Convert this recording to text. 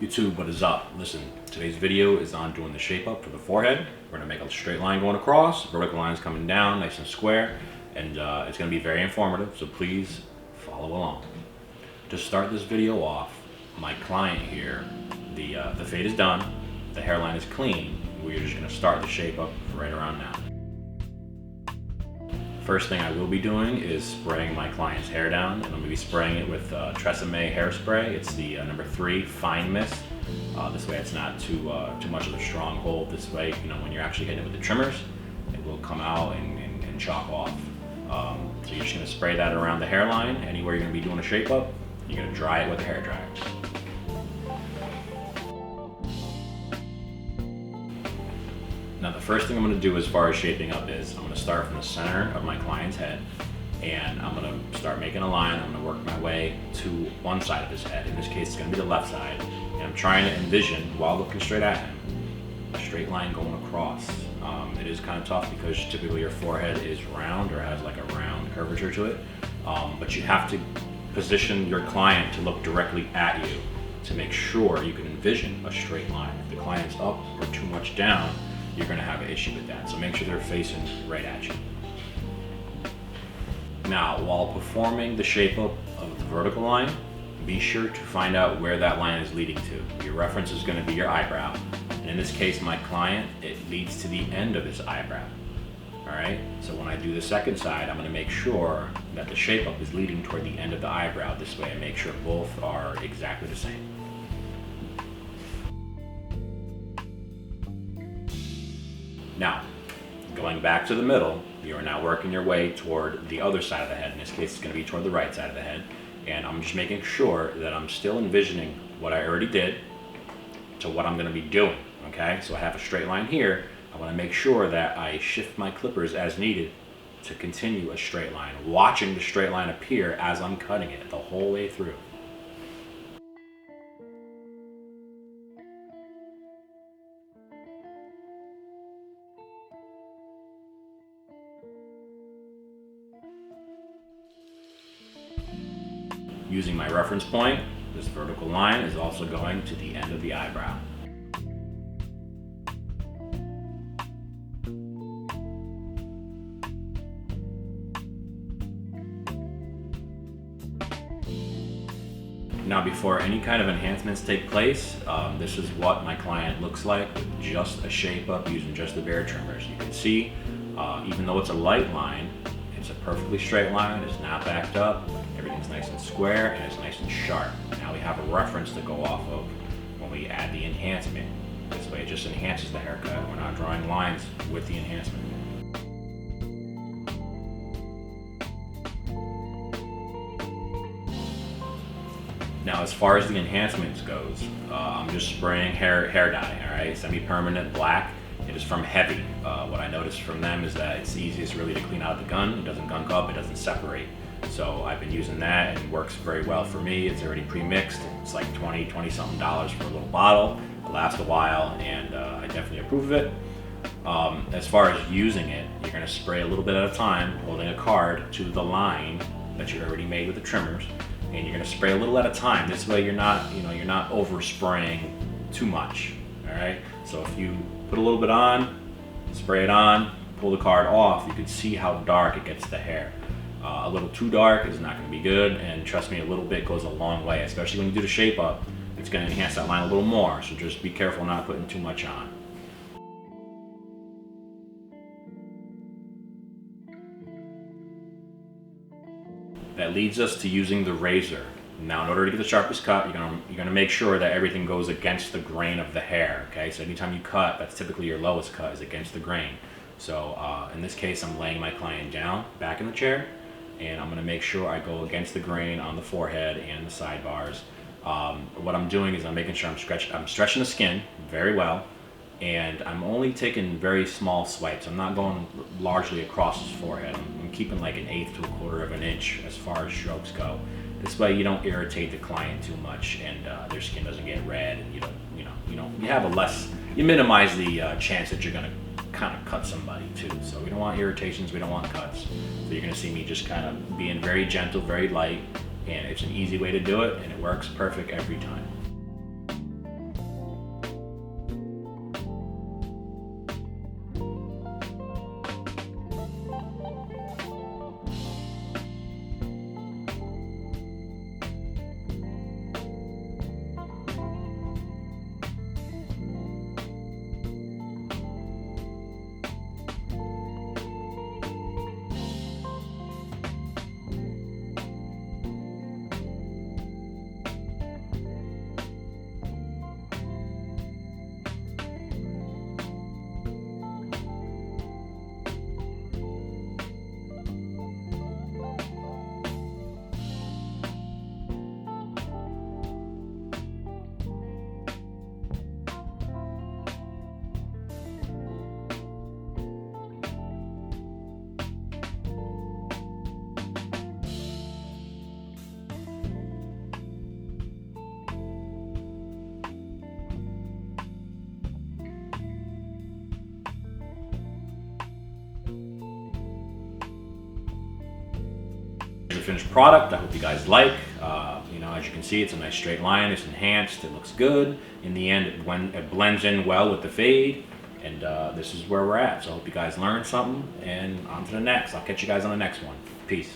YouTube, what is up? Listen, today's video is on doing the shape up for the forehead. We're gonna make a straight line going across, vertical lines coming down, nice and square, and it's gonna be very informative, so please follow along. To start this video off, my client here, the fade is done, the hairline is clean. We're just gonna start the shape up right around now. First thing I will be doing is spraying my client's hair down, and I'm going to be spraying it with Tresemme hairspray. It's the number 3 Fine Mist. This way it's not too much of a strong hold. This way, when you're actually hitting it with the trimmers, it will come out and chalk off. So you're just going to spray that around the hairline. Anywhere you're going to be doing a shape up, you're going to dry it with a hair dryer. Now the first thing I'm going to do as far as shaping up is I'm going to start from the center of my client's head, and I'm going to start making a line. I'm going to work my way to one side of his head. In this case it's going to be the left side, and I'm trying to envision, while looking straight at him, a straight line going across. It is kind of tough because typically your forehead is round or has like a round curvature to it, but you have to position your client to look directly at you to make sure you can envision a straight line. If the client's up or too much down, you're going to have an issue with that. So make sure they're facing right at you. Now, while performing the shape up of the vertical line, be sure to find out where that line is leading to. Your reference is going to be your eyebrow. And in this case, my client, it leads to the end of his eyebrow. All right? So when I do the second side, I'm going to make sure that the shape up is leading toward the end of the eyebrow. This way I make sure both are exactly the same. Now, going back to the middle, you are now working your way toward the other side of the head. In this case, it's going to be toward the right side of the head. And I'm just making sure that I'm still envisioning what I already did to what I'm going to be doing, okay? So I have a straight line here. I want to make sure that I shift my clippers as needed to continue a straight line, watching the straight line appear as I'm cutting it the whole way through. Using my reference point, this vertical line is also going to the end of the eyebrow. Now, before any kind of enhancements take place, this is what my client looks like with just a shape up using just the bare trimmers. You can see, even though it's a light line, it's a perfectly straight line. It's not backed up. Everything's nice and square, and it's nice and sharp. Now we have a reference to go off of when we add the enhancement. This way it just enhances the haircut. We're not drawing lines with the enhancement. Now, as far as the enhancements goes, I'm just spraying hair dye, all right? Semi-permanent black. It is from Heavy. What I noticed from them is that it's easiest really to clean out the gun. It doesn't gunk up, it doesn't separate. So I've been using that, and it works very well for me. It's already pre-mixed. It's like $20 something for a little bottle. It lasts a while, and I definitely approve of it. As far as using it, you're gonna spray a little bit at a time, holding a card to the line that you already made with the trimmers, and you're gonna spray a little at a time. This way you're not overspraying too much, all right? So if you put a little bit on, spray it on, pull the card off, you can see how dark it gets the hair. A little too dark is not going to be good, and trust me, a little bit goes a long way, especially when you do the shape up. It's going to enhance that line a little more, so just be careful not putting too much on. That leads us to using the razor. Now, in order to get the sharpest cut, you're going to make sure that everything goes against the grain of the hair, okay? So anytime you cut, that's typically your lowest cut, is against the grain. So in this case, I'm laying my client down, back in the chair, and I'm going to make sure I go against the grain on the forehead and the sidebars. What I'm doing is I'm making sure I'm stretching the skin very well, and I'm only taking very small swipes. I'm not going largely across his forehead. I'm keeping like 1/8 to 1/4 of an inch as far as strokes go. This way you don't irritate the client too much, and their skin doesn't get red, and you minimize the chance that you're going to kind of cut somebody too. So we don't want irritations, we don't want cuts. So you're going to see me just kind of being very gentle, very light, and it's an easy way to do it, and it works perfect every time. the finished product. I hope you guys like. You know, as you can see, it's a nice straight line. It's enhanced. It looks good. In the end, it blends in well with the fade. And this is where we're at. So I hope you guys learned something. And on to the next. I'll catch you guys on the next one. Peace.